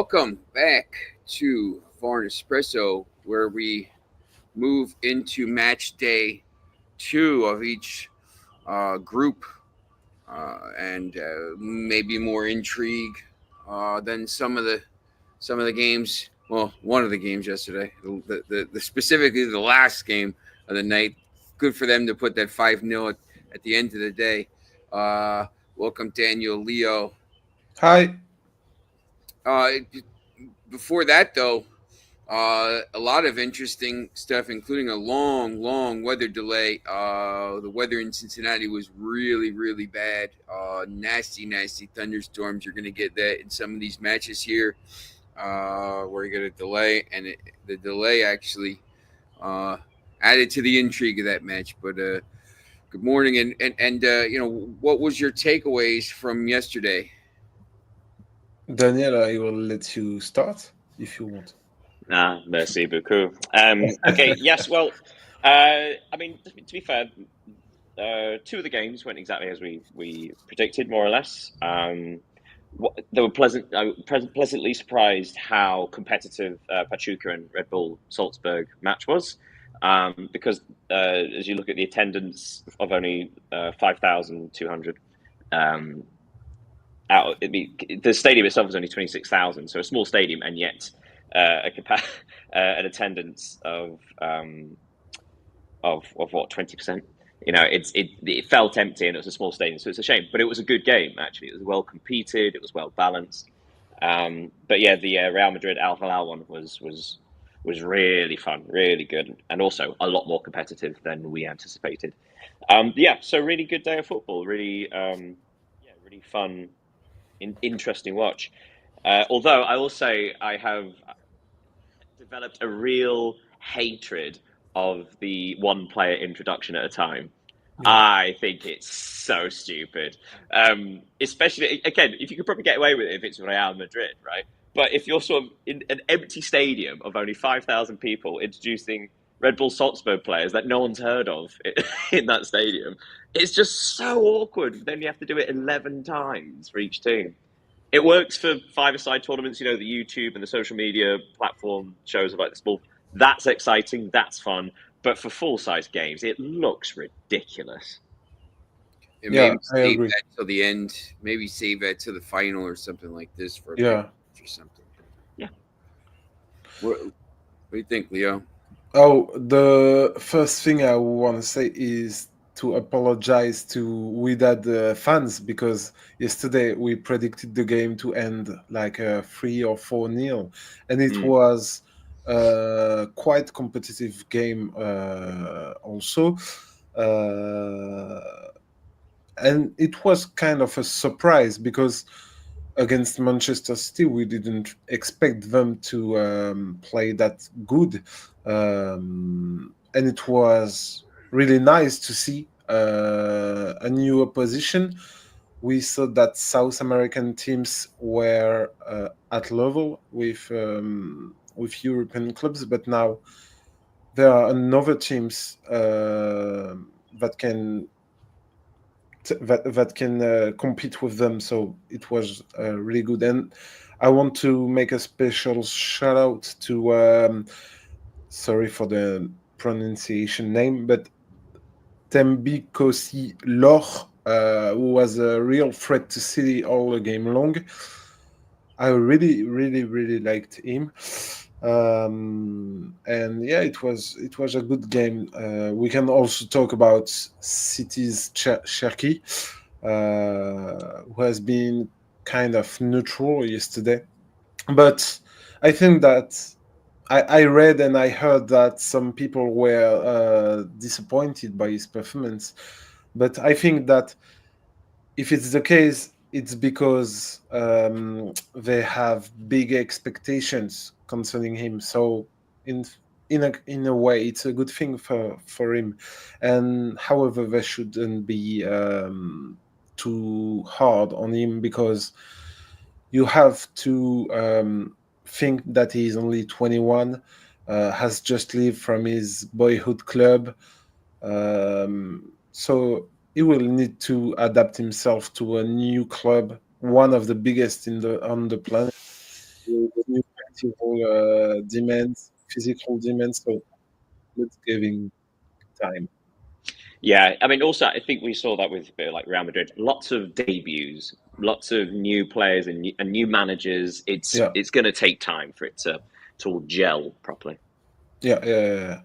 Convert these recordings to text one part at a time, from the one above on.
welcome back to VAR Espresso, where we move into match day two of each group, and maybe more intrigue than some of the games. Well, one of the games yesterday, the specifically the last game of the night. Good for them to put that 5-0 at the end of the day. Welcome, Daniel, Leo. Hi. Uh, Before that, though, a lot of interesting stuff, including a long weather delay. The weather in Cincinnati was really, really bad. Nasty thunderstorms. You're going to get that in some of these matches here, where you get a delay, and the delay actually uh, added to the intrigue of that match. But good morning, and what was your takeaways from yesterday? Daniel, I will let you start if you want. Ah, merci beaucoup. Okay, yes, well, I mean, to be fair, two of the games went exactly as we predicted, more or less. They were pleasantly surprised how competitive Pachuca and Red Bull Salzburg match was, because as you look at the attendance of only 5,200, the stadium itself was only 26,000, so a small stadium, and yet an attendance of what, 20%. It felt empty, and it was a small stadium, so it's a shame. But it was a good game, actually. It was well competed. It was well balanced. But yeah, the Real Madrid Al Hilal one was really fun, really good, and also a lot more competitive than we anticipated. Yeah, so really good day of football. Really, really fun, interesting watch. Although I will say I have developed a real hatred of the one player introduction at a time. Yeah. I think it's so stupid. Especially, again, if you could probably get away with it if it's Real Madrid, right? But if you're sort of in an empty stadium of only 5,000 people introducing Red Bull Salzburg players that no one's heard of in that stadium, it's just so awkward. Then you have to do it 11 times for each team. It works for five-a-side tournaments, the YouTube and the social media platform shows of like the sport. That's exciting, that's fun. But for full-size games, it looks ridiculous. And Yeah, maybe I save agree. that till the end. Maybe save that to the final or something like this for a big Yeah. match or something. Yeah. What do you think, Leo? Oh, the first thing I want to say is to apologize to Wydad fans because yesterday we predicted the game to end like 3 or 4-0, and it was quite competitive game also. Uh, and it was kind of a surprise because against Manchester City, we didn't expect them to play that good, and it was really nice to see a new opposition. We saw that South American teams were at level with European clubs, but now there are another teams that can compete with them. So it was really good, and I want to make a special shout out to sorry for the pronunciation name, but Tembi Kosi Loch, who was a real threat to City all the game long. I really liked him. And yeah, it was a good game. We can also talk about City's Cherki, who has been kind of neutral yesterday. But I think that I read and I heard that some people were disappointed by his performance. But I think that if it's the case, it's because they have big expectations concerning him. So in a way, it's a good thing for him. And however, they shouldn't be too hard on him because you have to think that he's only 21, has just left from his boyhood club. So he will need to adapt himself to a new club, one of the biggest on the planet. individual demands, physical demands. So let's giving time. Yeah, I mean, also I think we saw that with like Real Madrid. Lots of debuts, lots of new players and new managers. Yeah, It's going to take time for it to all gel properly. yeah.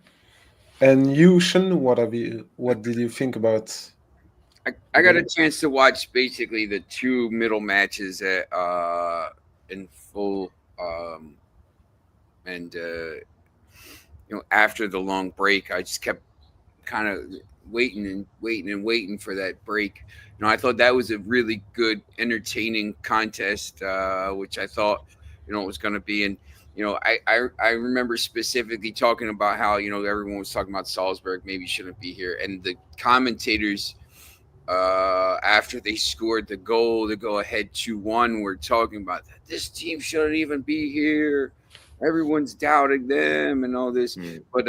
And you, Sean, what did you think about I the got a game? chance to watch basically the two middle matches in full, and after the long break, I just kept kind of waiting for that break. I thought that was a really good, entertaining contest, which I thought it was going to be. And I remember specifically talking about how everyone was talking about Salzburg maybe shouldn't be here, and the commentators after they scored the goal to go ahead 2-1, we're talking about that this team shouldn't even be here. Everyone's doubting them and all this. Mm. But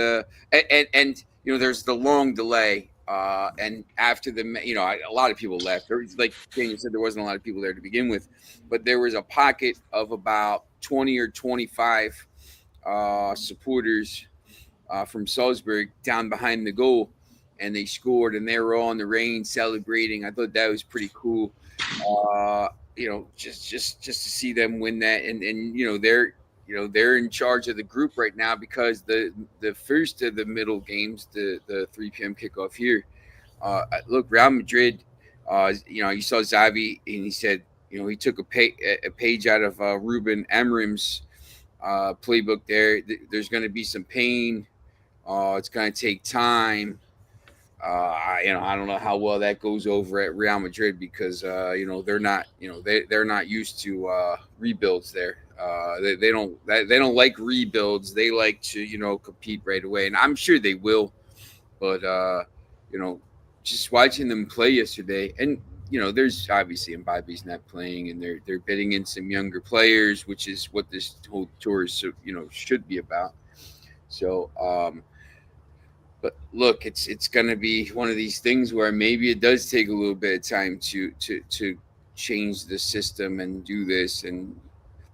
and there's the long delay. And after a lot of people left. There was, like Daniel said, there wasn't a lot of people there to begin with, but there was a pocket of about 20 or 25 supporters from Salzburg down behind the goal, and they scored, and they were all in the rain celebrating. I thought that was pretty cool. Just to see them win that, and they're in charge of the group right now because the first of the middle games, the 3 p.m. kickoff here. Look, Real Madrid. You saw Xavi, and he said, he took a page out of Ruben Amorim's playbook. There's going to be some pain. It's going to take time. I don't know how well that goes over at Real Madrid because they're not they're not used to rebuilds there. They don't like rebuilds. They like to compete right away, and I'm sure they will. But you know, just watching them play yesterday, and there's obviously Mbappe's not playing, and they're bidding in some younger players, which is what this whole tour is should be about. So. But look, it's going to be one of these things where maybe it does take a little bit of time to change the system and do this. And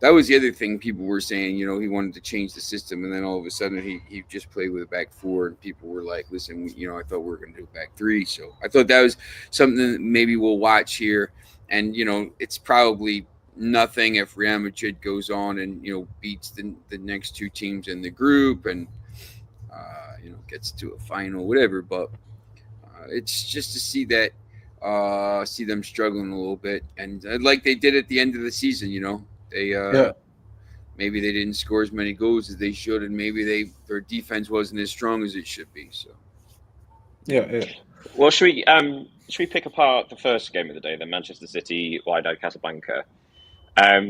that was the other thing people were saying. He wanted to change the system, and then all of a sudden he just played with a back four, and people were like, "Listen, I thought we were going to do a back three." So I thought that was something that maybe we'll watch here. And it's probably nothing if Real Madrid goes on and beats the next two teams in the group and gets to a final, whatever. But it's just to see that, see them struggling a little bit, and like they did at the end of the season. They Yeah, maybe they didn't score as many goals as they should, and maybe their defense wasn't as strong as it should be. So yeah. Well, should we pick apart the first game of the day, then Manchester City, Wydad Casablanca?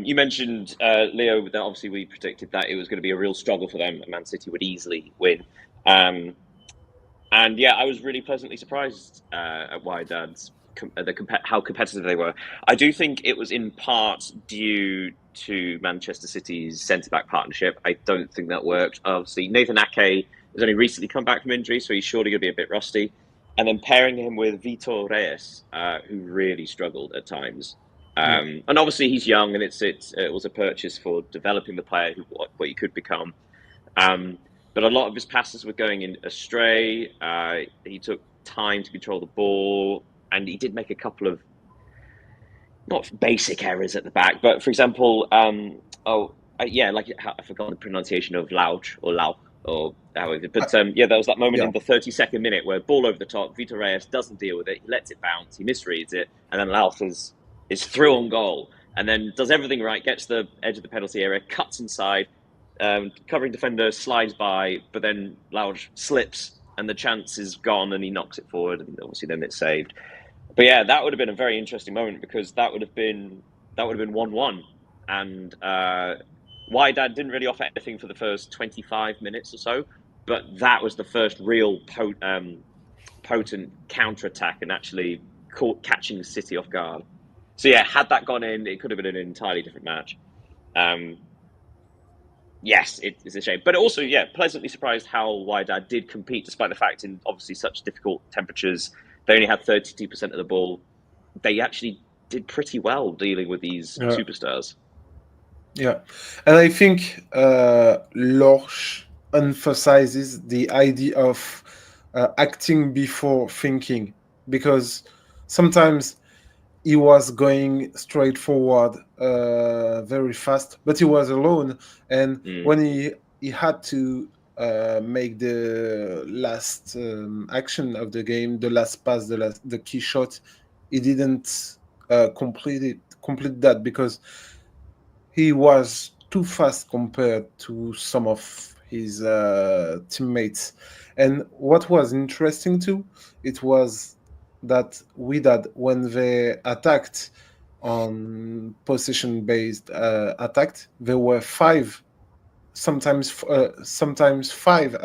You mentioned Leo that obviously we predicted that it was going to be a real struggle for them, and Man City would easily win. And yeah, I was really pleasantly surprised at Wydad's how competitive they were. I do think it was in part due to Manchester City's centre-back partnership. I don't think that worked. Obviously, Nathan Ake has only recently come back from injury, so he's surely going to be a bit rusty. And then pairing him with Vitor Reyes, who really struggled at times. And obviously he's young, and it was a purchase for developing the player what he could become. But a lot of his passes were going in astray. He took time to control the ball, and he did make a couple of not basic errors at the back. But for example, like I forgot the pronunciation of Lauch or Lauch or however. But there was that moment Yeah. in the 32nd minute where ball over the top. Vitor Reyes doesn't deal with it. He lets it bounce. He misreads it, and then Lauch is through on goal, and then does everything right. Gets the edge of the penalty area, cuts inside. Covering defender slides by, but then Lauch slips and the chance is gone and he knocks it forward, and obviously then it's saved. But yeah, that would have been a very interesting moment because that would have been 1-1, and Wydad didn't really offer anything for the first 25 minutes or so, but that was the first real potent counter-attack and actually catching City off guard. So yeah, had that gone in, it could have been an entirely different match. Yes, it's a shame. But also, yeah, pleasantly surprised how Wydad did compete, despite the fact in obviously such difficult temperatures. They only had 32% of the ball. They actually did pretty well dealing with these superstars. Yeah, and I think Lorch emphasizes the idea of acting before thinking, because sometimes he was going straight forward very fast, but he was alone, and Mm. when he had to make the last action of the game, the last pass, the key shot, he didn't complete that because he was too fast compared to some of his teammates. And what was interesting too, it was that Widad, when they attacked on position-based attacked, there were five, sometimes five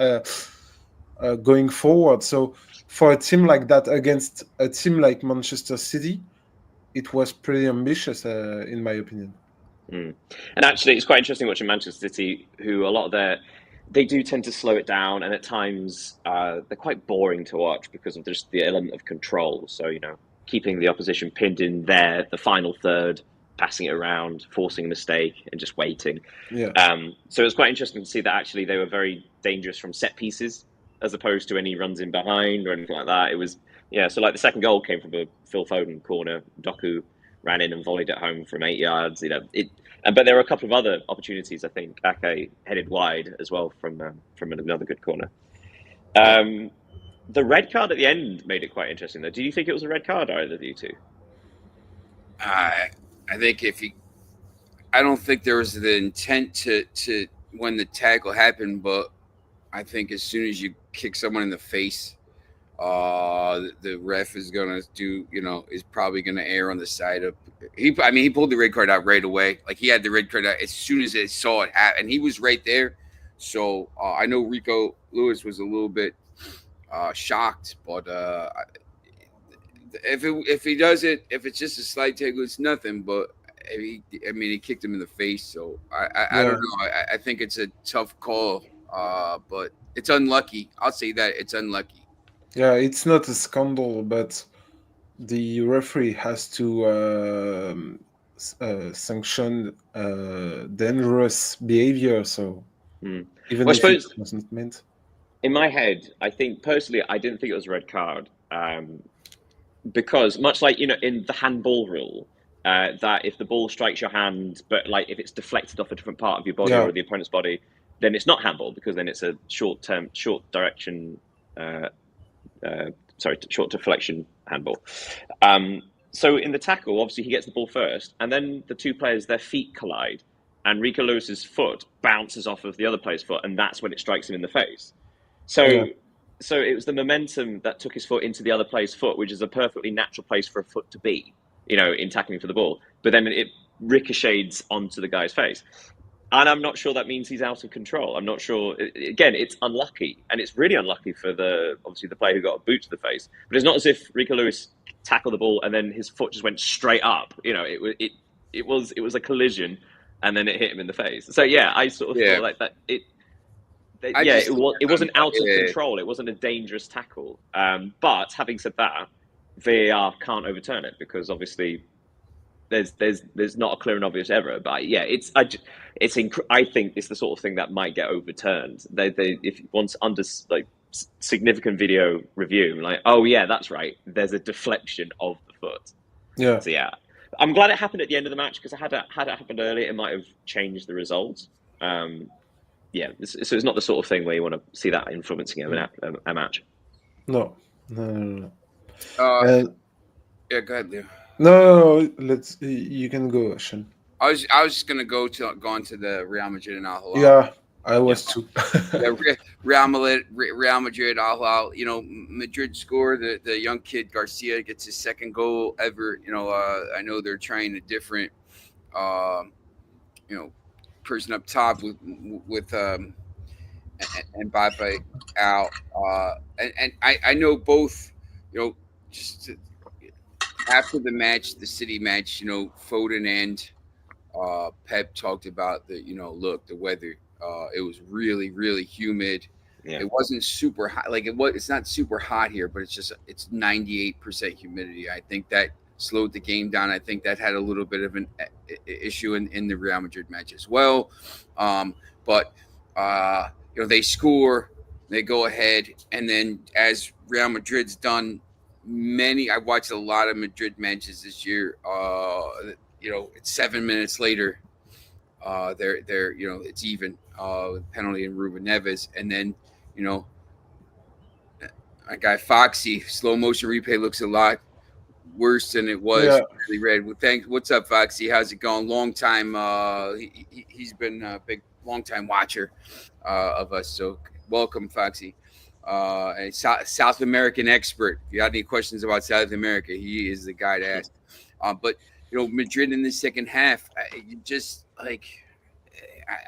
going forward. So for a team like that against a team like Manchester City, it was pretty ambitious, in my opinion. Mm. And actually, it's quite interesting watching Manchester City, who a lot of they do tend to slow it down, and at times they're quite boring to watch because of just the element of control. So, keeping the opposition pinned in there, the final third, passing it around, forcing a mistake, and just waiting. Yeah. So it's quite interesting to see that actually they were very dangerous from set pieces as opposed to any runs in behind or anything like that. It was, yeah, so like the second goal came from a Phil Foden corner. Doku ran in and volleyed it home from 8 yards. But there were a couple of other opportunities. I think Ake headed wide as well from another good corner. Yeah. The red card at the end made it quite interesting, though. Do you think it was a red card, either of you two? I I think I don't think there was the intent to when the tackle happened, but I think as soon as you kick someone in the face, the ref is gonna is probably gonna err on the side of I mean, he pulled the red card out right away. Like he had the red card out as soon as they saw it happen, and he was right there. So I know Rico Lewis was a little bit shocked, but if he does it, if it's just a slight tackle, it's nothing. But I mean, he kicked him in the face, so I don't Yeah. know. I think it's a tough call, but it's unlucky. I'll say that it's unlucky. Yeah, it's not a scandal, but the referee has to sanction dangerous behavior. So Hmm. even Well, I if it suppose wasn't meant, in my head, I think personally, I didn't think it was a red card. Because much like in the handball rule, that if the ball strikes your hand, but like if it's deflected off a different part of your body yeah, or the opponent's body, then it's not handball because then it's a short direction, uh, short deflection handball. Um, so in the tackle, obviously he gets the ball first, and then the two players their feet collide, and Rico Lewis's foot bounces off of the other player's foot, and that's when it strikes him in the face. yeah, So so it was the momentum that took his foot into the other player's foot, which is a perfectly natural place for a foot to be, in tackling for the ball. But then it ricochets onto the guy's face. And I'm not sure that means he's out of control. I'm not sure. Again, it's unlucky, and it's really unlucky for obviously the player who got a boot to the face. But it's not as if Rico Lewis tackled the ball and then his foot just went straight up. It was a collision, and then it hit him in the face. So yeah, I sort of Yeah, thought like that. I Yeah, just think it that's wasn't out of yeah. control. It wasn't a dangerous tackle. But having said that, VAR can't overturn it because obviously there's not a clear and obvious error. But yeah, I think it's the sort of thing that might get overturned. If once under like significant video review, like, oh yeah, that's right. There's a deflection of the foot. yeah. So yeah, I'm glad it happened at the end of the match because had it happened earlier, it might have changed the result. Um, yeah, so it's not the sort of thing where you want to see that influencing a match. No, no, no, no. Uh, And yeah, go ahead, Leo. no, let's. You can go, Sean. I was just gonna go on to the Real Madrid and Al Hilal. Yeah, I Yeah. was too. Yeah, Real Madrid, Al Hilal. Madrid score. The young kid Garcia gets his second goal ever. I know they're trying a different, um, you know, person up top with Mbappe out. And I know both. Just after the match, the City match. Foden and Pep talked about look, the weather. It was really, really humid. Yeah. It wasn't super hot. Like it's not super hot here, but it's 98% humidity. I think that slowed the game down. I think that had a little bit of an issue in the Real Madrid match as well. But they score, they go ahead, and then as Real Madrid's done I watched a lot of Madrid matches this year. It's 7 minutes later. They're it's even penalty in Ruben Neves, and then you know my guy Foxy slow motion replay looks a lot worse than it was Yeah. really red. Well, thanks. What's up, Foxy? How's it going? Long time. He's been a big long time watcher of us. So welcome, Foxy. A South American expert. If you got any questions about South America, he is the guy to ask. But Madrid in the second half, you just like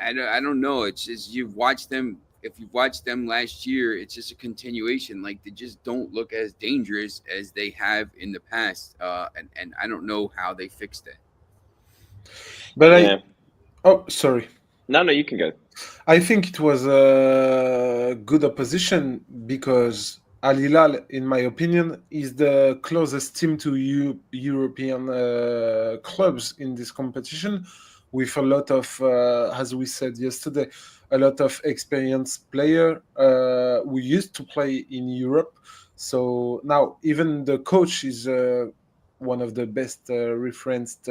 I don't know. It's just you've watched them. If you've watched them last year, it's just a continuation. Like they just don't look as dangerous as they have in the past, and I don't know how they fixed it. But sorry. No, you can go. I think it was a good opposition because Al Hilal, in my opinion, is the closest team to European clubs in this competition, with a lot of, as we said yesterday, a lot of experienced player who used to play in Europe. So now even the coach is one of the best referenced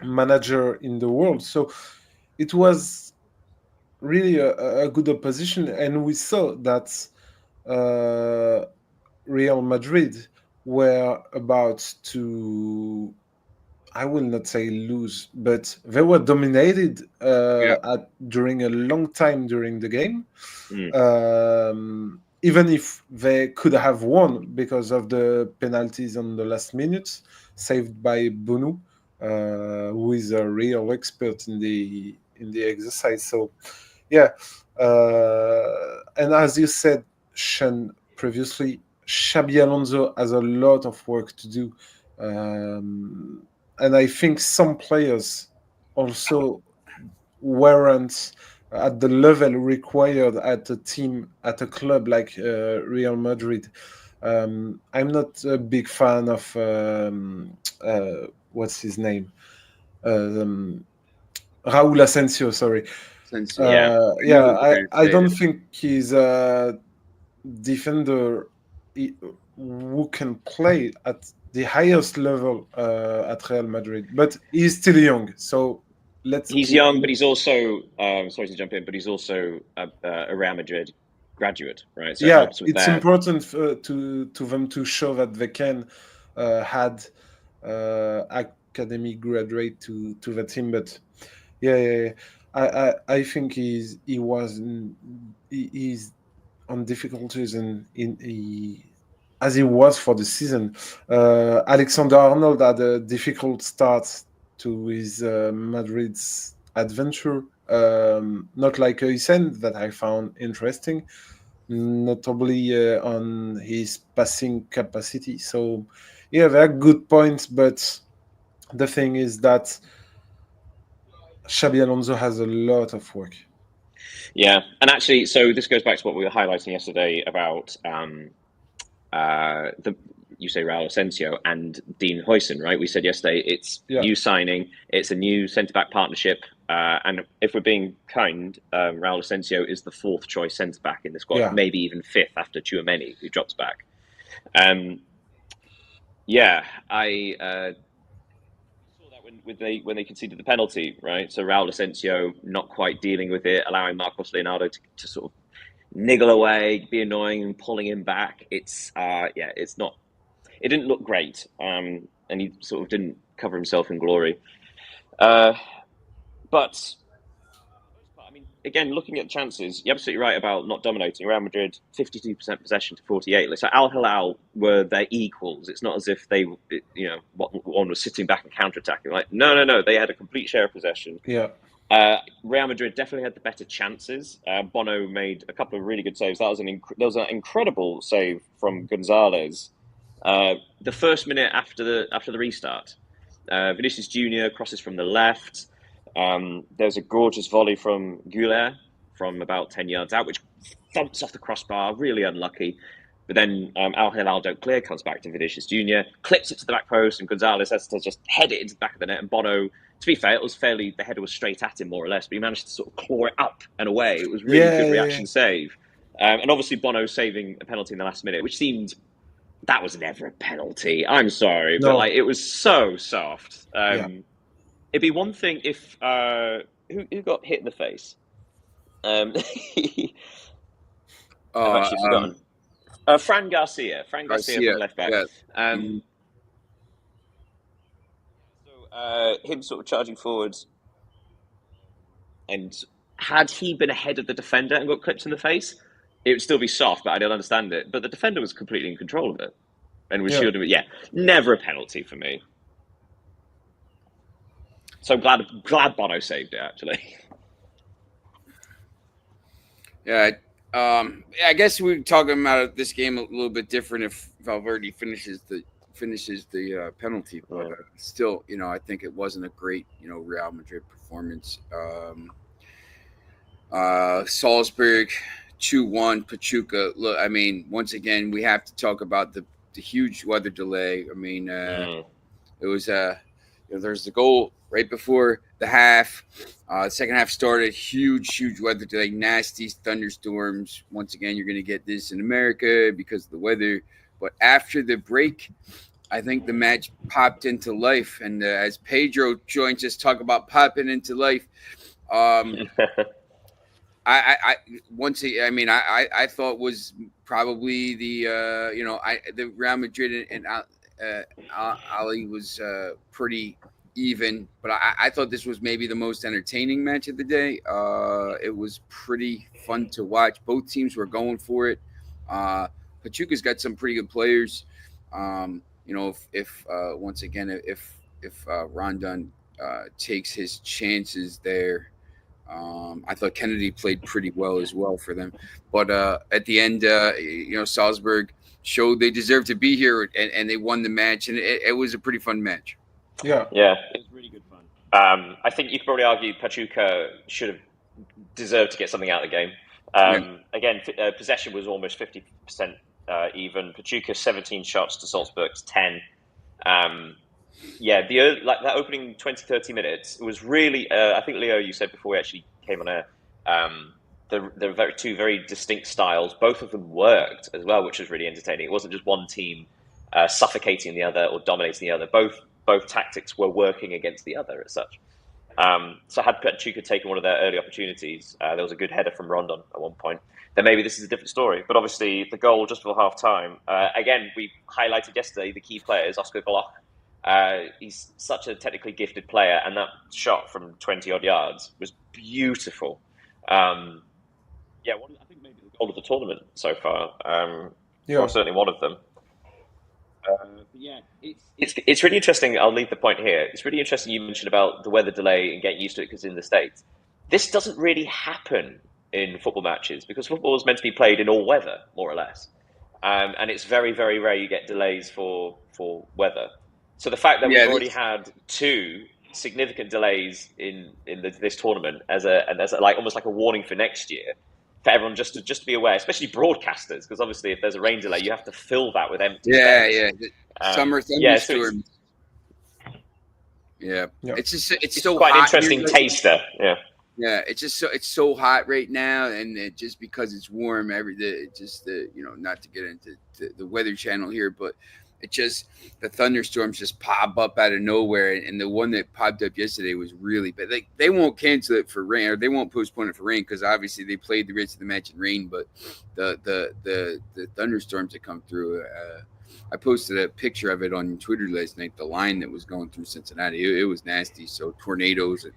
manager in the world. So it was really a good opposition, and we saw that Real Madrid were about to, I will not say lose, but they were dominated during a long time during the game. Even if they could have won because of the penalties on the last minutes saved by Bonu, who is a real expert in the exercise. So, yeah, and as you said, Sean, previously, Xabi Alonso has a lot of work to do, and I think some players also weren't at the level required at a club like Real Madrid. I'm not a big fan of what's his name, Raúl Asensio. Sorry. I don't think he's a defender who can play at the highest level at Real Madrid, but he's still young. So he's young, but he's also sorry to jump in, but he's also a Real Madrid graduate, right? So yeah, it's important to them to show that they can had academy graduate to the team. But yeah. I think he's on difficulties as he was for the season. Alexander Arnold had a difficult start to his Madrid's adventure. Not like Hysén, that I found interesting, notably on his passing capacity. So, yeah, they're good points, but the thing is that Xabi Alonso has a lot of work. Yeah, and actually, so this goes back to what we were highlighting yesterday about you say Raul Asensio and Dean Huijsen, right? We said yesterday it's new signing, it's a new centre-back partnership, and if we're being kind, Raul Asensio is the fourth choice centre-back in the squad, maybe even fifth after Tchouaméni, who drops back. I saw that when they conceded the penalty, right? So Raul Asensio not quite dealing with it, allowing Marcos Leonardo to sort of niggle away, be annoying, and pulling him back. It's not. It didn't look great, and he sort of didn't cover himself in glory. But I mean, again, looking at chances, you're absolutely right about not dominating. Real Madrid, 52% possession to 48%. So Al Hilal were their equals. It's not as if they, one was sitting back and counterattacking. Like, no, they had a complete share of possession. Yeah. Real Madrid definitely had the better chances. Bono made a couple of really good saves. That was an incredible save from Gonzalez. The first minute after the restart, Vinicius Junior crosses from the left. There's a gorgeous volley from Güler from about 10 yards out, which thumps off the crossbar. Really unlucky. But then Al Hilal don't clear, comes back to Vinicius Jr., clips it to the back post, and Gonzalez has to just head it into the back of the net. And Bono, to be fair, it was the header was straight at him more or less, but he managed to sort of claw it up and away. It was really good reaction save. And obviously Bono saving a penalty in the last minute, which seemed that was never a penalty. I'm sorry, but like it was so soft. It'd be one thing if who got hit in the face. I've actually forgotten. Fran Garcia from left back. Yeah. So him sort of charging forwards, and had he been ahead of the defender and got clipped in the face, it would still be soft, but I don't understand it. But the defender was completely in control of it and was shielding it. Yeah, never a penalty for me. So glad Bono saved it, actually. Yeah, I guess we're talking about this game a little bit different if Valverde finishes the penalty, but still, I think it wasn't a great, Real Madrid performance. Salzburg 2-1, Pachuca. Look, I mean, once again, we have to talk about the huge weather delay. I mean, it was there's the goal right before the half. Second half started, huge weather delay, nasty thunderstorms. Once again, you're going to get this in America because of the weather. But after the break, I think the match popped into life. And as Pedro joins us, talk about popping into life. I thought was probably the Real Madrid and Ali was pretty even, but I thought this was maybe the most entertaining match of the day. It was pretty fun to watch. Both teams were going for it. Pachuca's got some pretty good players. If once again, if Rondon takes his chances there. I thought Kennedy played pretty well as well for them. But at the end, Salzburg showed they deserved to be here, and they won the match, and it was a pretty fun match. Yeah, it was really good fun. I think you could probably argue Pachuca should have deserved to get something out of the game. Again, possession was almost 50% even. Pachuca 17 shots to Salzburg's 10. That opening 20-30 minutes, it was really, I think, Leo, you said before we actually came on air, the two very distinct styles, both of them worked as well, which was really entertaining. It wasn't just one team suffocating the other or dominating the other. Both tactics were working against the other as such. So had Pachuca taken one of their early opportunities, there was a good header from Rondon at one point, then maybe this is a different story. But obviously, the goal just before half-time, again, we highlighted yesterday the key players, Oscar Glock. He's such a technically gifted player, and that shot from 20-odd yards was beautiful. I think maybe the goal of the tournament so far. Or certainly one of them. It's really interesting. I'll leave the point here. It's really interesting you mentioned about the weather delay and getting used to it because in the States, this doesn't really happen in football matches because football is meant to be played in all weather, more or less. And it's very, very rare you get delays for weather. So the fact that we've already had two significant delays in this tournament as almost like a warning for next year, for everyone just to be aware, especially broadcasters, because obviously if there's a rain delay, you have to fill that with empty space. Summer thunderstorms. It's so quite hot. An interesting taster. It's so hot right now, and just because it's warm not to get into the Weather Channel here, but it just the thunderstorms just pop up out of nowhere, and the one that popped up yesterday was really bad. They won't cancel it for rain, or they won't postpone it for rain because obviously they played the rest of the match in rain. But the thunderstorms that come through, I posted a picture of it on Twitter last night. The line that was going through Cincinnati, it was nasty. So tornadoes, it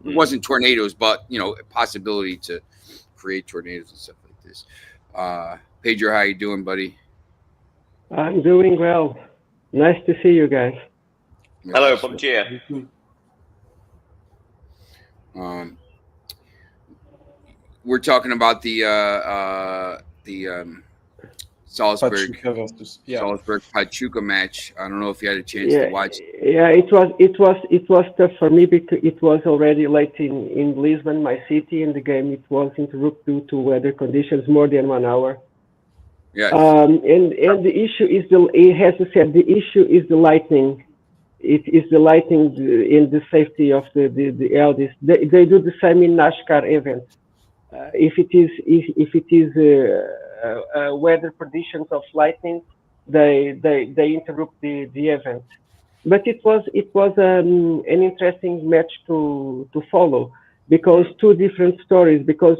wasn't tornadoes, but a possibility to create tornadoes and stuff like this. Pedro, how you doing, buddy? I'm doing well. Nice to see you guys. Hello, bom dia. We're talking about the Salzburg Pachuca match. I don't know if you had a chance to watch. Yeah, it was tough for me because it was already late in Lisbon, my city, and the game it was interrupted due to weather conditions more than 1 hour. Yes. And the issue is it has to say the issue is the lighting. It is the lighting in the safety of the elders. They do the same in NASCAR events. If it is weather predictions of lightning, they interrupt the event. But it was an interesting match to follow because two different stories. Because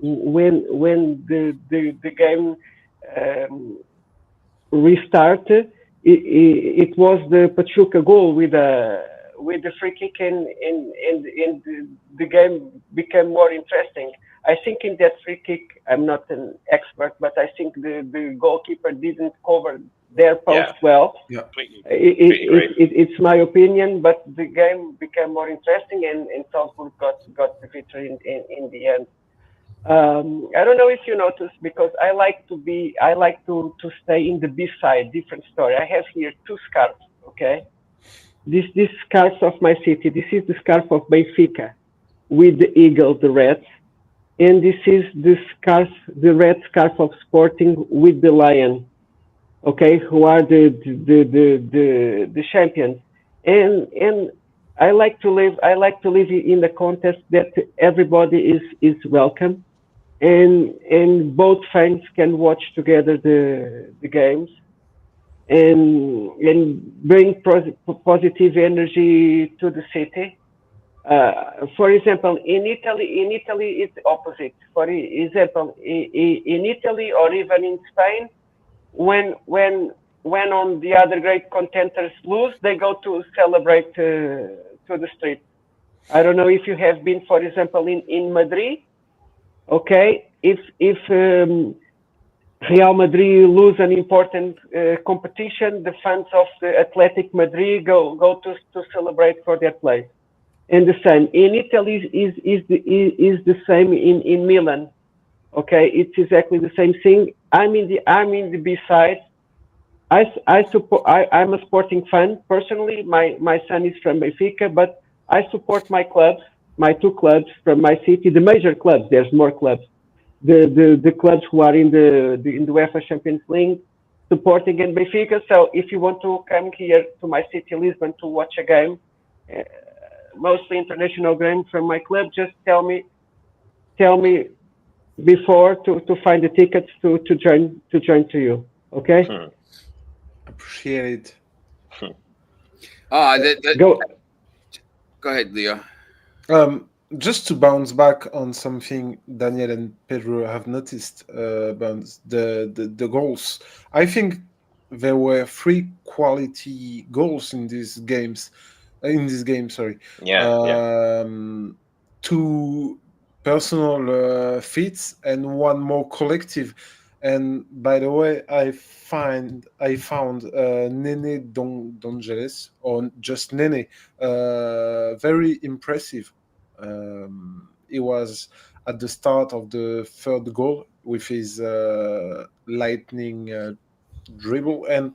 when the game um, restarted, it was the Pachuca goal with the free kick, and the game became more interesting. I think in that free kick, I'm not an expert, but I think the goalkeeper didn't cover their post Yeah, well. Yeah. completely agree. It's my opinion, but the game became more interesting, and Salzburg got the victory in the end. I don't know if you noticed because I like to stay in the B side, different story. I have here two scarves, okay? This scarf of my city. This is the scarf of Benfica with the eagle, the red, and this is the red scarf of Sporting with the lion, okay? Who are the champions? And I like to live in the context that everybody is welcome and both fans can watch together the games and bring positive energy to the city. For example, in Italy it's opposite. For example, in Italy or even in Spain, when when when on the other great contenders lose, they go to celebrate to the street. I don't know if you have been, for example, in Madrid. Okay, if Real Madrid lose an important competition, the fans of the Athletic Madrid go to celebrate for their place. And the same in Italy is the same in Milan. Okay, it's exactly the same thing. I'm in the B side. I support. I'm a sporting fan personally. My son is from Benfica, but I support my two clubs from my city, the major clubs. There's more clubs, the clubs who are in the UEFA Champions League, supporting in Benfica. So if you want to come here to my city, Lisbon, to watch a game, uh, mostly international game from my club, just tell me before to find the tickets to join to you. Okay, Appreciate it. go. Go ahead, Leo. Just to bounce back on something Daniel and Pedro have noticed about the goals. I think there were three quality goals in these games. In this game, sorry. Yeah. Two personal feats and one more collective. And by the way, I found Nene Dongeles or just Nene very impressive. He was at the start of the third goal with his lightning dribble, and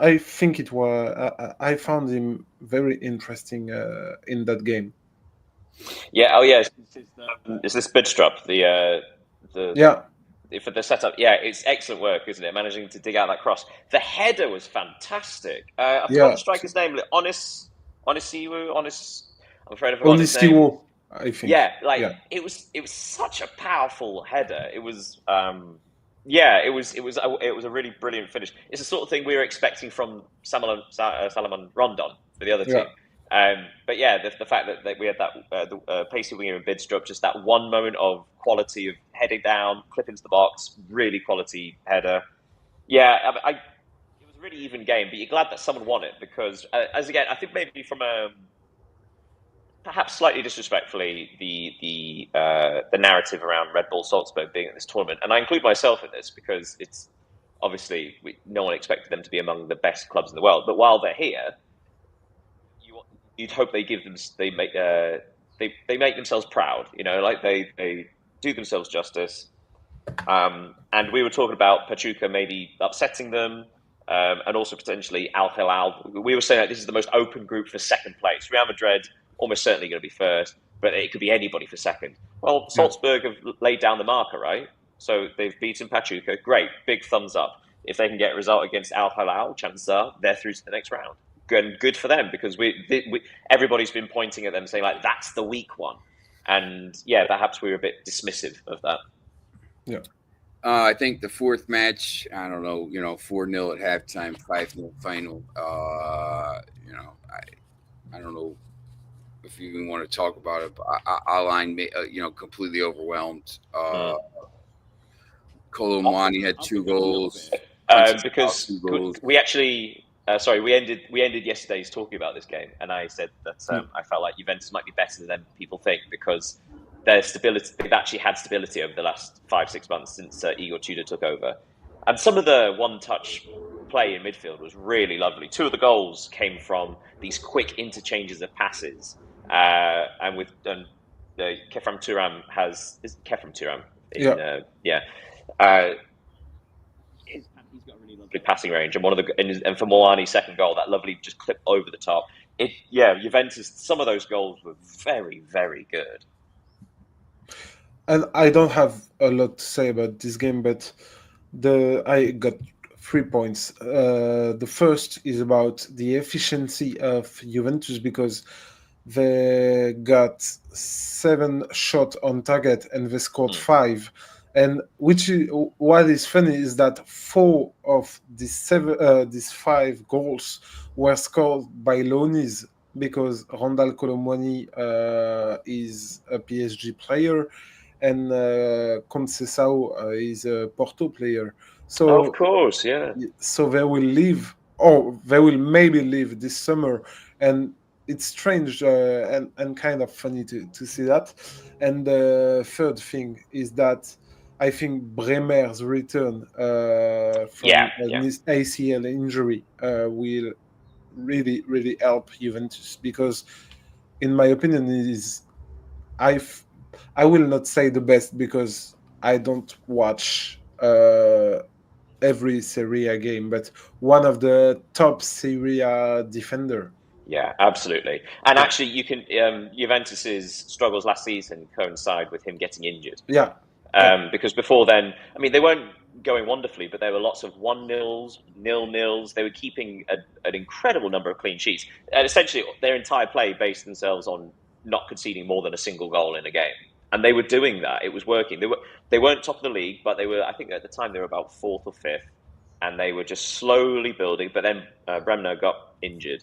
I think it was. I found him very interesting in that game. Yeah. Oh, yeah. It's this Bidstrup, the Yeah, for the setup. Yeah, it's excellent work, isn't it? Managing to dig out that cross. The header was fantastic. I forgot yeah. the striker's name. Onisiwu. I'm afraid I've forgotten his name. Onistiwo, I think. Yeah, like Yeah, it was such a powerful header. It was yeah, it was a really brilliant finish. It's the sort of thing we were expecting from Salomon Rondon for the other yeah. team. But yeah, the fact that we had that the pacey winger in Bidstrup, just that one moment of quality of heading down, clip into the box, really quality header. Yeah, it was a really even game, but you're glad that someone won it because, as again, I think maybe from a perhaps slightly disrespectfully the narrative around Red Bull Salzburg being at this tournament, and I include myself in this because it's obviously no one expected them to be among the best clubs in the world. But while they're here, you'd hope they make themselves proud. You know, like they do themselves justice. And we were talking about Pachuca maybe upsetting them. And also potentially Al Hilal. We were saying that this is the most open group for second place. Real Madrid almost certainly going to be first, but it could be anybody for second. Well, Yeah. Salzburg have laid down the marker, right? So they've beaten Pachuca. Great, big thumbs up. If they can get a result against Al Hilal, chances are they're through to the next round. Good for them, because everybody's been pointing at them saying like that's the weak one, and yeah, perhaps we were a bit dismissive of that. Yeah. I think the fourth match, I don't know, 4-0 at halftime, 5-0 final. I don't know if you even want to talk about it, but Align, completely overwhelmed. Kolomwani had 2 goals. Because 2 goals. we actually, we ended yesterday's talking about this game, and I said that I felt like Juventus might be better than people think because their stability, they've actually had stability over the last 5-6 months since Igor Tudor took over, and some of the one-touch play in midfield was really lovely. 2 of the goals came from these quick interchanges of passes, and with Kefram Turam is Kefram Turam he's got a really lovely passing range, and and for Moani's second goal, that lovely just clip over the top. Juventus, some of those goals were very, very good. And I don't have a lot to say about this game, but I got 3 points. The first is about the efficiency of Juventus, because they got 7 shots on target and they scored 5. And what is funny is that 4 of these 5 goals were scored by loanies, because Randall Colomwani is a PSG player, and Conceição is a Porto player. So of course, yeah. So they will leave, or they will maybe leave this summer, and it's strange and kind of funny to see that. And the third thing is that I think Bremer's return from his ACL injury will really, really help Juventus, because in my opinion I will not say the best, because I don't watch every Serie A game, but one of the top Serie A defender. Yeah, absolutely. And actually, you can Juventus's struggles last season coincide with him getting injured. Yeah. Because before then, I mean, they weren't going wonderfully, but there were lots of 1-0s, 0-0s. They were keeping an incredible number of clean sheets. And essentially, their entire play based themselves on not conceding more than a single goal in a game. And they were doing that. It was working. They weren't top of the league, but they were, I think at the time, they were about 4th or 5th. And they were just slowly building. But then Bremner got injured,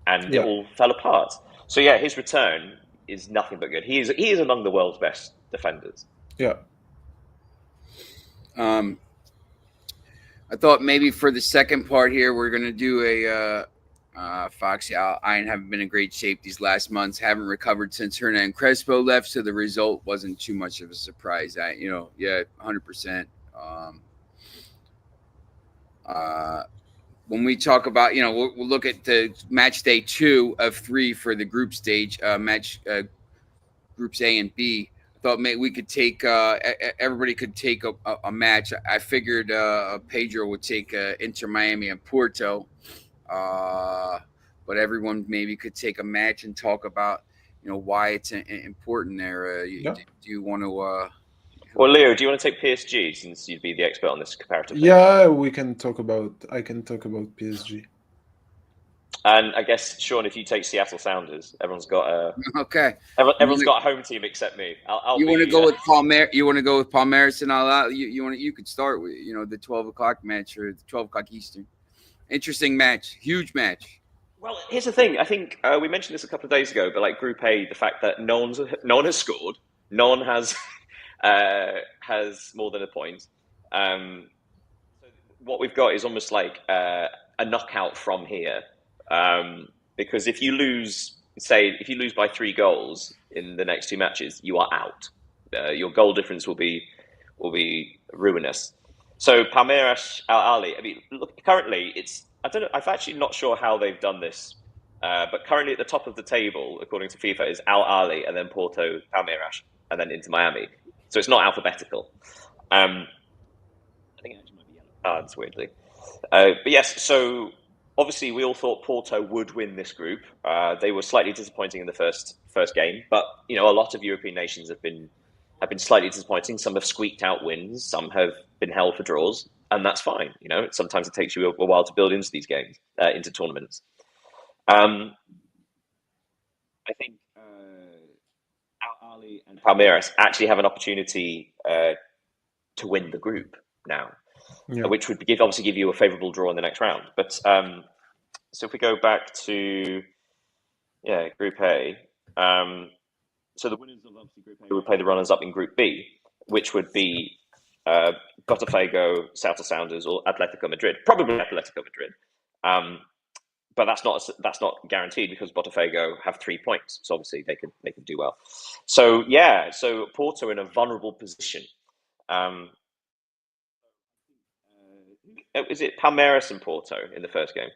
and it all fell apart. So yeah, his return is nothing but good. He is among the world's best defenders. Yeah. I thought maybe for the second part here, we're going to do Foxy. I haven't been in great shape these last months. Haven't recovered since Hernan Crespo left, so the result wasn't too much of a surprise. 100%. When we talk about, we'll look at the match day 2 of 3 for the group stage, groups A and B. Thought maybe we could take everybody could take a match. I figured Pedro would take Inter Miami and Porto, but everyone maybe could take a match and talk about why it's important there. Do you want to? Well, Leo, do you want to take PSG since you'd be the expert on this comparative? Yeah, I can talk about PSG. And I guess, Sean, if you take Seattle Sounders, everyone's got a Everyone's got a home team except me. You want to go with Palmer? You want to go with Palmeiras and all that? You could start with the 12 o'clock match, or the 12 o'clock Eastern. Interesting match, huge match. Well, here's the thing. I think we mentioned this a couple of days ago, but like Group A, the fact that no one has scored, no one has more than a point. So what we've got is almost like a knockout from here. Because if you lose by 3 goals in the next 2 matches, you are out. Your goal difference will be ruinous. So Palmeiras, Al Ahly. I mean, look, currently I'm actually not sure how they've done this, but currently at the top of the table, according to FIFA, is Al Ahly and then Porto, Palmeiras, and then Inter Miami. So it's not alphabetical. I think it actually might be yellow cards, weirdly. But yes, so. Obviously, we all thought Porto would win this group. They were slightly disappointing in the first game, but a lot of European nations have been have been slightly disappointing. Some have squeaked out wins. Some have been held for draws, and that's fine. Sometimes it takes you a while to build into these games, into tournaments. I think Al Ahly and Palmeiras actually have an opportunity to win the group now, which would obviously give you a favourable draw in the next round. But so if we go back to Group A, so the winners of obviously Group A would play the runners-up in Group B, which would be Botafogo, Salta Sounders, or Atletico Madrid. Probably Atletico Madrid. But that's not guaranteed because Botafogo have 3 points, so obviously they can do well. So so Porto in a vulnerable position. Is it Palmeiras and Porto in the first game?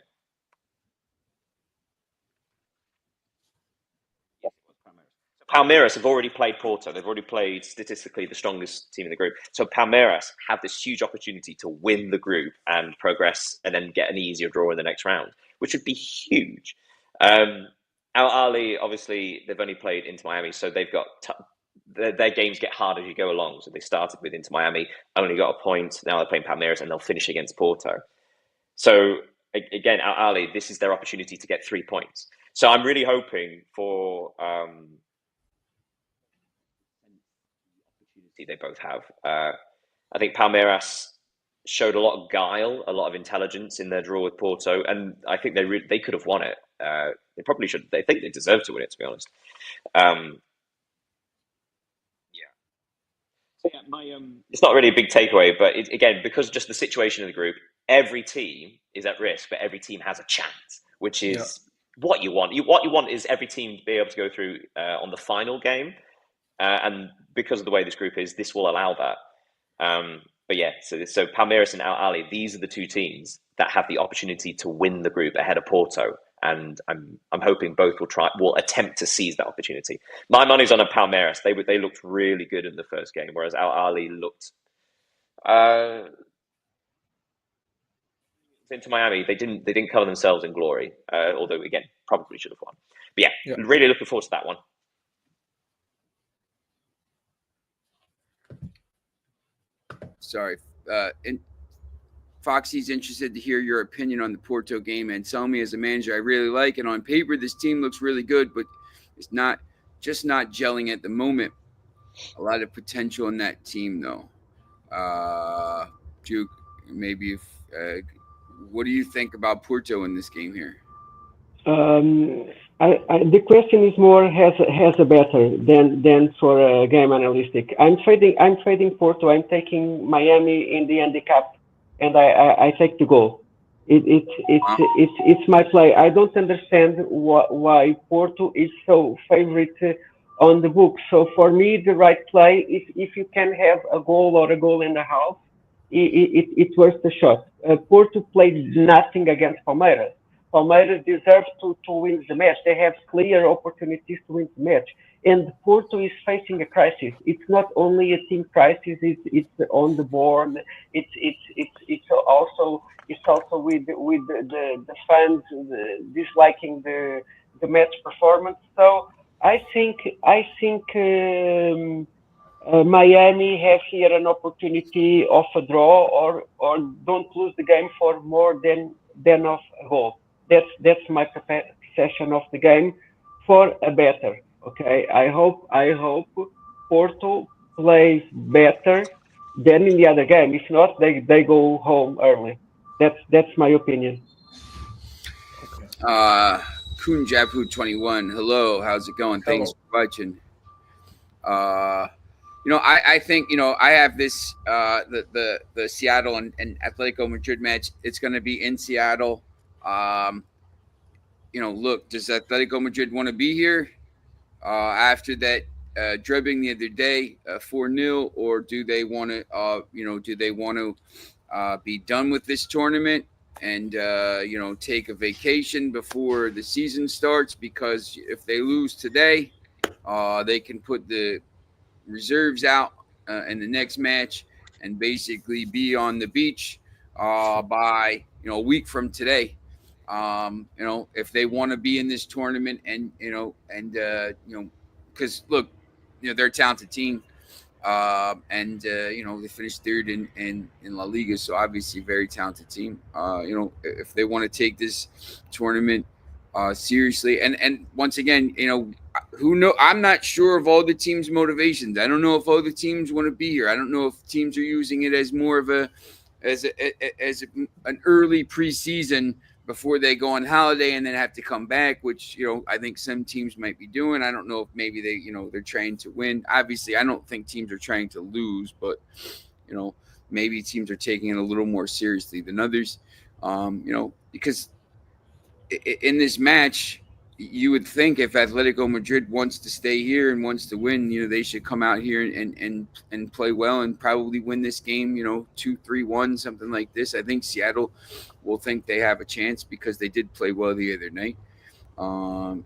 Yes, it was Palmeiras. So Palmeiras have already played Porto. They've already played statistically the strongest team in the group. So Palmeiras have this huge opportunity to win the group and progress, and then get an easier draw in the next round, which would be huge. Al Ahly, obviously, they've only played Inter Miami, so they've got their games get harder as you go along. So they started with Inter Miami, only got a point. Now they're playing Palmeiras, and they'll finish against Porto. So again, Al Ahly, this is their opportunity to get 3 points. So I'm really hoping for opportunity they both have. I think Palmeiras showed a lot of guile, a lot of intelligence in their draw with Porto, and I think they could have won it. They probably should. They think they deserve to win it, to be honest. It's not really a big takeaway, but again, because just the situation in the group, every team is at risk, but every team has a chance, which is what you want. What you want is every team to be able to go through on the final game, and because of the way this group is, this will allow that. But so Palmeiras and Al Ahly, these are the two teams that have the opportunity to win the group ahead of Porto, and I'm hoping both will attempt to seize that opportunity. My money's on a Palmeiras. They looked really good in the first game, whereas Al Ahly looked into Miami. They didn't cover themselves in glory, although again probably should have won. But really looking forward to that one. Sorry. And Foxy's interested to hear your opinion on the Porto game. And tell me, as a manager, I really like it. On paper, this team looks really good, but it's not gelling at the moment. A lot of potential in that team, though. Duke, maybe what do you think about Porto in this game here? The question is more has a better than for a game analytic. I'm trading Porto. I'm taking Miami in the handicap, and I take the goal. It's my play. I don't understand why Porto is so favorite on the book. So for me, the right play is if you can have a goal or a goal and a half, it's worth the shot. Porto played nothing against Palmeiras. Palmeiras deserves to win the match. They have clear opportunities to win the match. And Porto is facing a crisis. It's not only a team crisis. It's on the board. It's also with the fans disliking the match performance. So I think Miami have here an opportunity of a draw or don't lose the game for more than of a goal. That's my perception of the game for a better. Okay, I hope Porto plays better than in the other game. If not, they go home early. That's my opinion. Kunjapu 21. Hello, how's it going? Thanks for watching. I think I have this the Seattle and Atletico Madrid match. It's going to be in Seattle. Look, does Atletico Madrid want to be here after that drubbing the other day, 4-0, or do they want to, be done with this tournament and take a vacation before the season starts? Because if they lose today, they can put the reserves out in the next match and basically be on the beach by a week from today. If they want to be in this tournament, and because look, they're a talented team. And they finished third in La Liga, so obviously a very talented team. If they want to take this tournament seriously, and once again, who know? I'm not sure of all the teams' motivations. I don't know if all the teams want to be here. I don't know if teams are using it as more of an early preseason before they go on holiday and then have to come back, which I think some teams might be doing. I don't know if maybe they're trying to win. Obviously, I don't think teams are trying to lose, but maybe teams are taking it a little more seriously than others. Because in this match, you would think if Atletico Madrid wants to stay here and wants to win, they should come out here and play well and probably win this game, 2-3-1, something like this. I think Seattle will think they have a chance because they did play well the other night,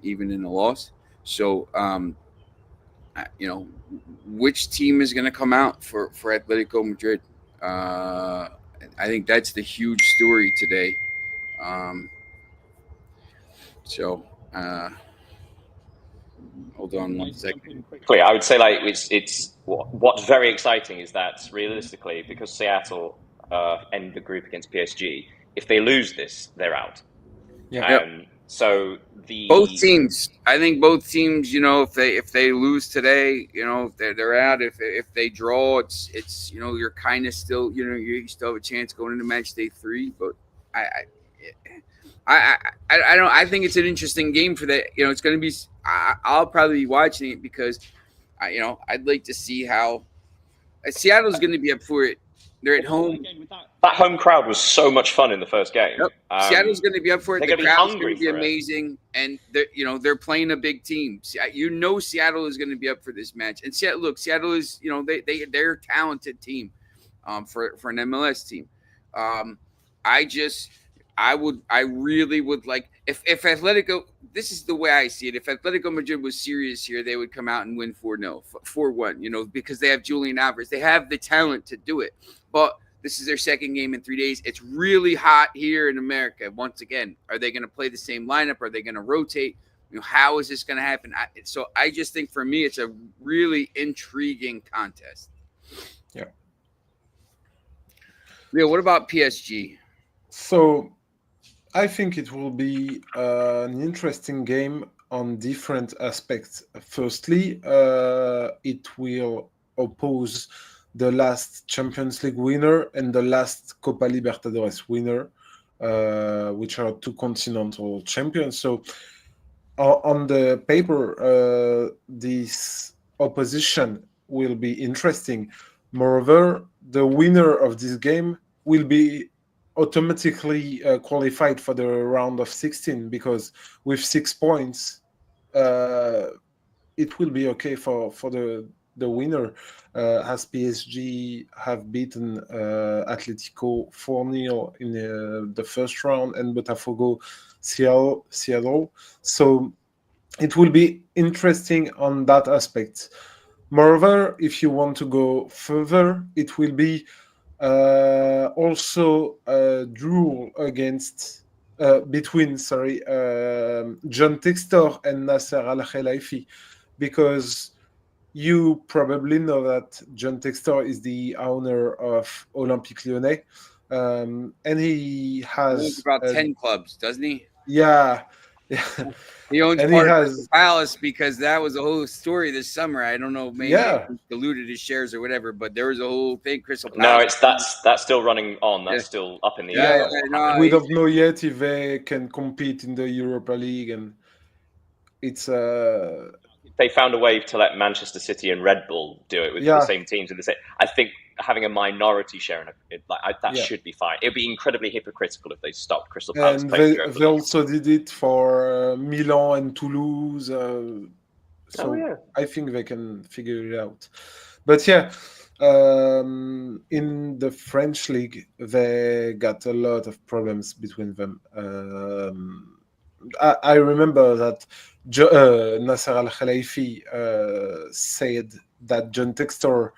even in a loss. So, which team is going to come out for Atletico Madrid? I think that's the huge story today. So, hold on one second. Quickly, I would say it's what's very exciting is that realistically, because Seattle end the group against PSG, if they lose this, they're out. Yeah. So both teams, I think both teams, if they lose today, they're out. If they draw, it's you're kind of still, you still have a chance going into match day 3. But I don't. I think it's an interesting game for that. It's going to be. I'll probably be watching it because, I'd like to see how Seattle's going to be up for it. They're at home. That home crowd was so much fun in the first game. Yep. Seattle's going to be up for it. The crowd's going to be amazing, and they're playing a big team. Seattle is going to be up for this match. And Seattle is they're a talented team, for an MLS team. I really would like if Atletico. This is the way I see it. If Atletico Madrid was serious here, they would come out and win 4-1. Because they have Julian Alvarez. They have the talent to do it. But this is their second game in 3 days. It's really hot here in America. Once again, are they going to play the same lineup? Are they going to rotate? How is this going to happen? So I just think for me, it's a really intriguing contest. Yeah. Yeah. What about PSG? So I think it will be an interesting game on different aspects. Firstly, it will oppose the last Champions League winner and the last Copa Libertadores winner, which are two continental champions. So on the paper, this opposition will be interesting. Moreover, the winner of this game will be automatically qualified for the round of 16 because with 6 points, it will be okay for the winner, as PSG have beaten Atletico 4-0 in the first round and Botafogo Seattle. So it will be interesting on that aspect. Moreover, if you want to go further, it will be also a duel between John Textor and Nasser Al-Khelaifi, because you probably know that John Textor is the owner of Olympique Lyonnais, and he has about 10 clubs, doesn't he? Yeah. He owns part of Palace because that was a whole story this summer. I don't know, maybe he diluted his shares or whatever, but there was a whole thing. Crystal Palace. No, that's still running on. That's still up in the air. We don't know yet if they can compete in the Europa League, and it's they found a way to let Manchester City and Red Bull do it with the same teams in the same. I think having a minority share in that should be fine. It'd be incredibly hypocritical if they stopped Crystal Palace. And they also did it for Milan and Toulouse. I think they can figure it out. But in the French league, they got a lot of problems between them. I remember that Nasser Al-Khelaifi said that John Textor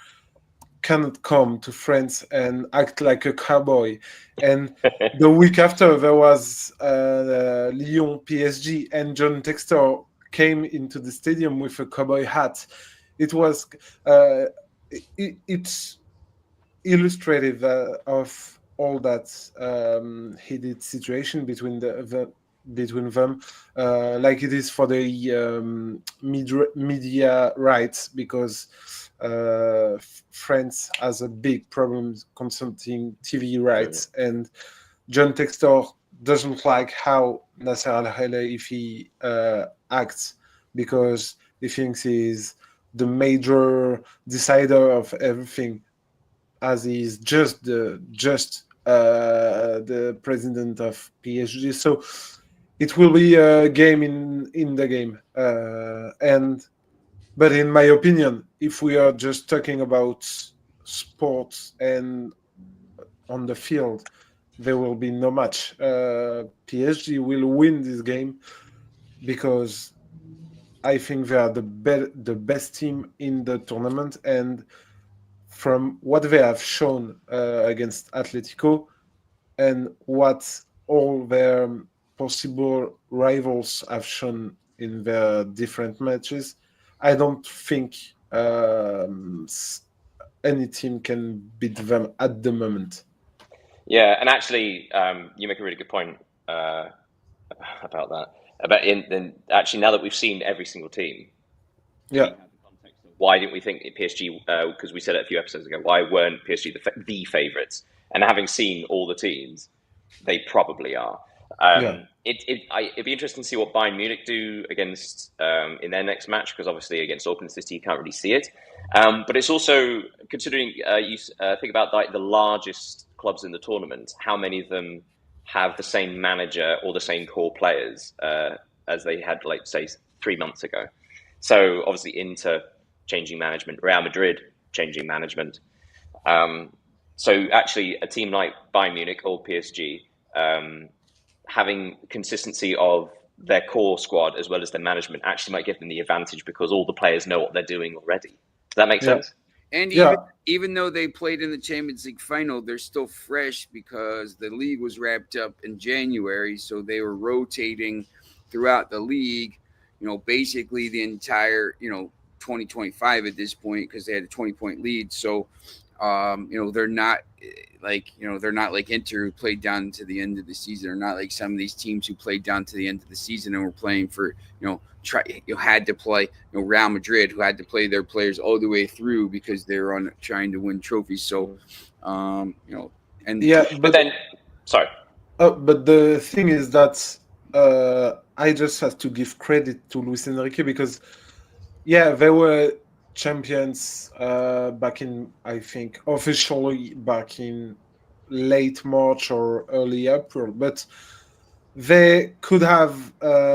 cannot come to France and act like a cowboy. And the week after, there was Lyon PSG, and John Textor came into the stadium with a cowboy hat. It was it's illustrative of all that heated situation between between them, like it is for the media rights, because France has a big problem concerning TV rights, and John Textor doesn't like how Nasser Al Khelaifi acts, because he thinks he's the major decider of everything, as he's the president of PSG. So it will be a game in the game, and but in my opinion, if we are just talking about sports and on the field, there will be no match. PSG will win this game because I think they are the best team in the tournament, and from what they have shown against Atletico and what all their possible rivals have shown in their different matches, I don't think any team can beat them at the moment. Yeah, and actually, you make a really good point about that. Actually, now that we've seen every single team, Yeah, we have the context of why didn't we think PSG? Because we said it a few episodes ago. Why weren't PSG the favourites? And having seen all the teams, they probably are. yeah, It'd be interesting to see what Bayern Munich do against in their next match, because obviously against Auckland City you can't really see it. But it's also considering you think about like the largest clubs in the tournament, how many of them have the same manager or the same core players as they had, like say 3 months ago. So obviously Inter changing management, Real Madrid changing management. So actually, a team like Bayern Munich or PSG having consistency of their core squad as well as their management actually might give them the advantage, because all the players know what they're doing already. Does that make sense? And yeah, even though they played in the Champions League final, they're still fresh because the league was wrapped up in January, so they were rotating throughout the league. Basically the entire 2025 at this point, because they had a 20-point lead. So they're not they're not like Inter, who played down to the end of the season, or not like some of these teams who played down to the end of the season and were playing for had to play Real Madrid, who had to play their players all the way through because they were on trying to win trophies. So and yeah. But then, sorry. But the thing is that I just have to give credit to Luis Enrique, because they were champions back in, I think, officially back in late March or early April, but they could have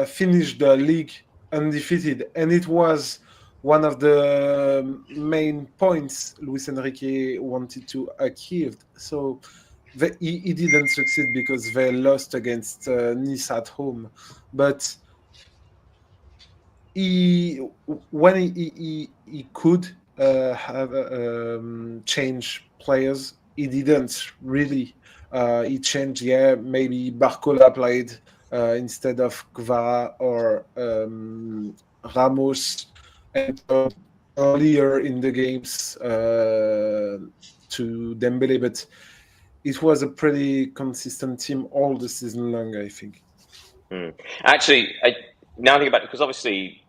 finished the league undefeated, and it was one of the main points Luis Enrique wanted to achieve. So he didn't succeed because they lost against Nice at home, but when he could have change players, he didn't really. He changed, maybe Barcola played instead of Kvara, or Ramos entered earlier in the games to Dembele, but it was a pretty consistent team all the season long, I think. Actually, now I think about it, because obviously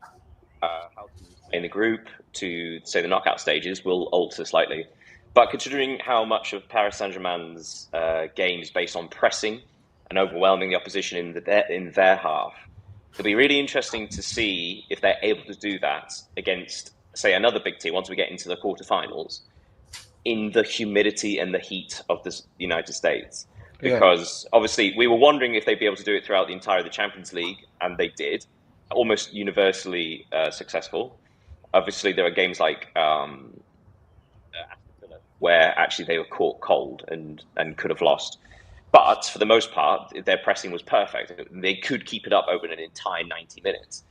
how teams play in the group to say the knockout stages will alter slightly. But considering how much of Paris Saint-Germain's game is based on pressing and overwhelming the opposition in their half, it'll be really interesting to see if they're able to do that against, say, another big team once we get into the quarterfinals, in the humidity and the heat of the United States. Because obviously we were wondering if they'd be able to do it throughout the entire of the Champions League, and they did, almost universally successful. Obviously, there are games like where actually they were caught cold and could have lost. But for the most part, their pressing was perfect. They could keep it up over an entire 90 minutes.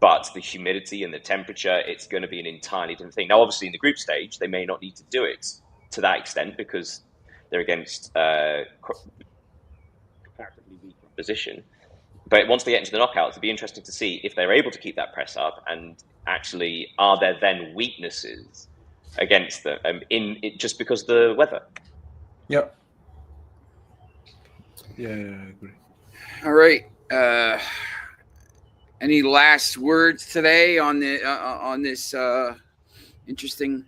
But the humidity and the temperature, it's going to be an entirely different thing. Now, obviously, in the group stage, they may not need to do it to that extent because they're against comparatively weak opposition. But once they get into the knockouts, it'd be interesting to see if they're able to keep that press up, and actually, are there then weaknesses against them just because of the weather. Yeah. Yeah, I agree. All right. Any last words today on this interesting?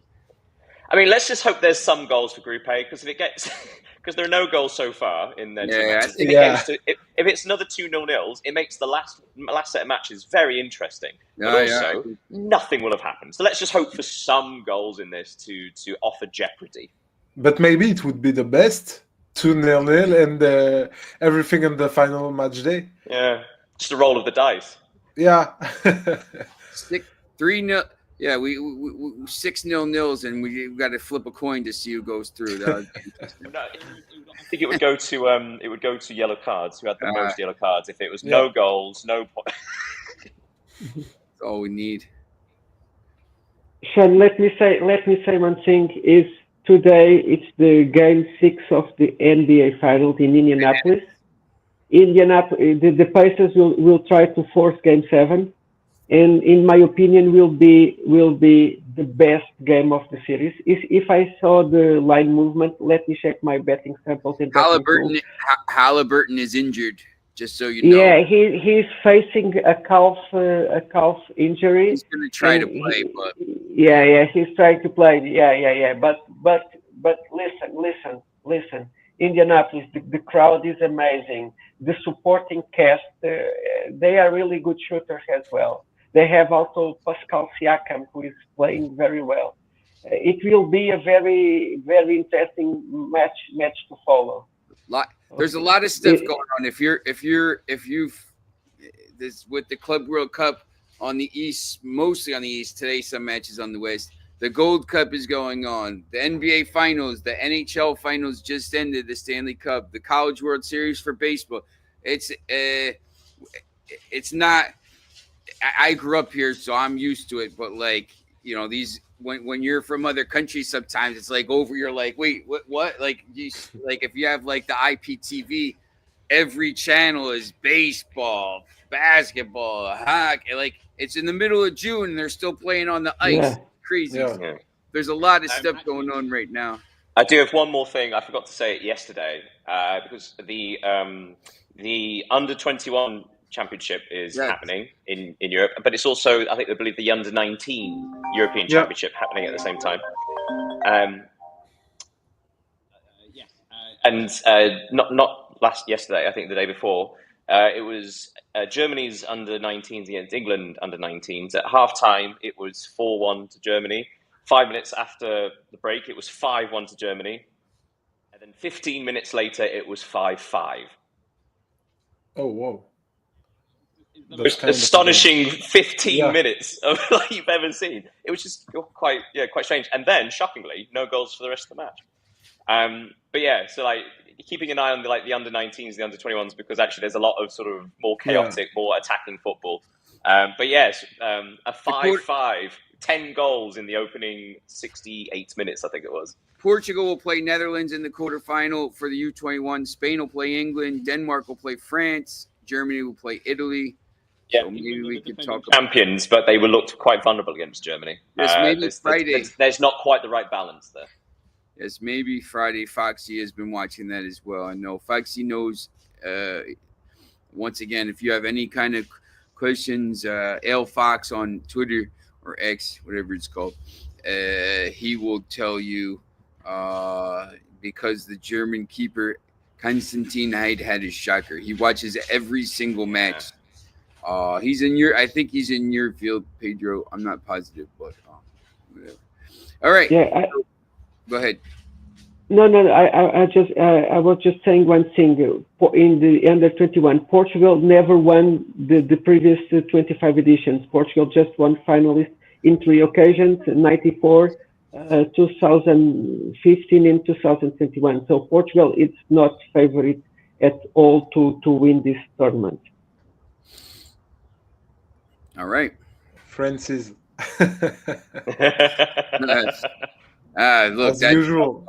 I mean, let's just hope there's some goals for Group A, because if it gets, because there are no goals so far in their two matches. If it gets to, if it's another 2-0 nils, it makes the last set of matches very interesting. But also, nothing will have happened. So let's just hope for some goals in this to offer jeopardy. But maybe it would be the best 2-0 and everything on the final match day. Yeah, just a roll of the dice. Yeah. 3-0. Yeah, we 6-0 nils, and we got to flip a coin to see who goes through. No, I think it would go to yellow cards. Who had the most yellow cards? If it was no goals, no points. That's all we need. Sean, let me say one thing. Is today it's the game 6 of the NBA Finals in Indianapolis. The Pacers will try to force game 7. And in my opinion, will be the best game of the series. If I saw the line movement, let me check my betting samples. And Halliburton is injured, just so you know. Yeah, he's facing a calf injury. He's going to try to play, but he's trying to play. Yeah. But listen. Indianapolis, the crowd is amazing. The supporting cast, they are really good shooters as well. They have also Pascal Siakam, who is playing very well. It will be a very, very interesting match to follow. There's a lot of stuff going on. If you've this with the Club World Cup on the East, mostly on the East today, some matches on the West. The Gold Cup is going on. The NBA Finals, the NHL Finals just ended. The Stanley Cup, the College World Series for baseball. It's not. I grew up here, so I'm used to it. But these when you're from other countries, sometimes it's like over. You're like, wait, what? Like if you have like the IPTV, every channel is baseball, basketball, hockey. Like it's in the middle of June, and they're still playing on the ice. Yeah. Crazy. Yeah. There's a lot of stuff going on right now. I do have one more thing. I forgot to say it yesterday because the under-21 championship is happening in Europe, but it's also, I believe the under-19 European Championship happening at the same time. Not yesterday. I think the day before. It was Germany's under-19s against England under-19s. At halftime, it was 4-1 to Germany. 5 minutes after the break, it was 5-1 to Germany. And then 15 minutes later, it was 5-5. Oh, whoa. The most astonishing 15 minutes of you've ever seen. It was just quite strange. And then, shockingly, no goals for the rest of the match. But yeah, so keeping an eye on the under-19s, the under-21s, because actually there's a lot of sort of more chaotic, more attacking football. But yes, a 5-5, 10 goals in the opening 68 minutes, I think it was. Portugal will play Netherlands in the quarterfinal for the U21. Spain will play England. Denmark will play France. Germany will play Italy. Yeah, so maybe we could talk about champions, but they were looked quite vulnerable against Germany. Yes, maybe Friday. There's not quite the right balance there. Yes, maybe Friday. Foxy has been watching that as well. I know Foxy knows. Once again, if you have any kind of questions, L Fox on Twitter or X, whatever it's called, he will tell you because the German keeper Konstantin Heid had his shocker. He watches every single match. He's in your. I think he's in your field, Pedro. I'm not positive, but whatever. All right. Yeah. Go ahead. No. I was just saying one thing. In the under-21, Portugal never won the previous 25 editions. Portugal just won finalists in 3 occasions: 94, 2015, and 2021. So Portugal is not favorite at all to win this tournament. All right. Francis. Look, as usual.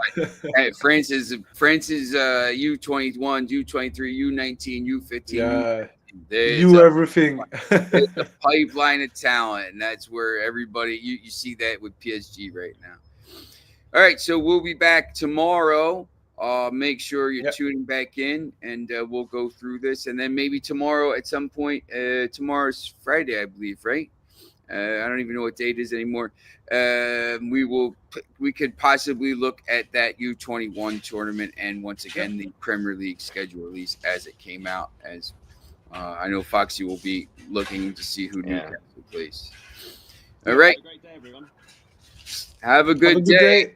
France is U21, U23, U19, U15. Yeah. There's everything. there's a pipeline of talent, and that's where everybody you see that with PSG right now. All right, so we'll be back tomorrow. Make sure you're tuning back in, and we'll go through this, and then maybe tomorrow at some point. Tomorrow's Friday, I believe, right? I don't even know what date it is anymore. We could possibly look at that U21 tournament, and once again the Premier League schedule release as it came out. As I know Foxy will be looking to see who Newcastle plays. All right. Have a great day, everyone. Have a good day.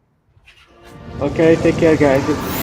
Okay, take care, guys.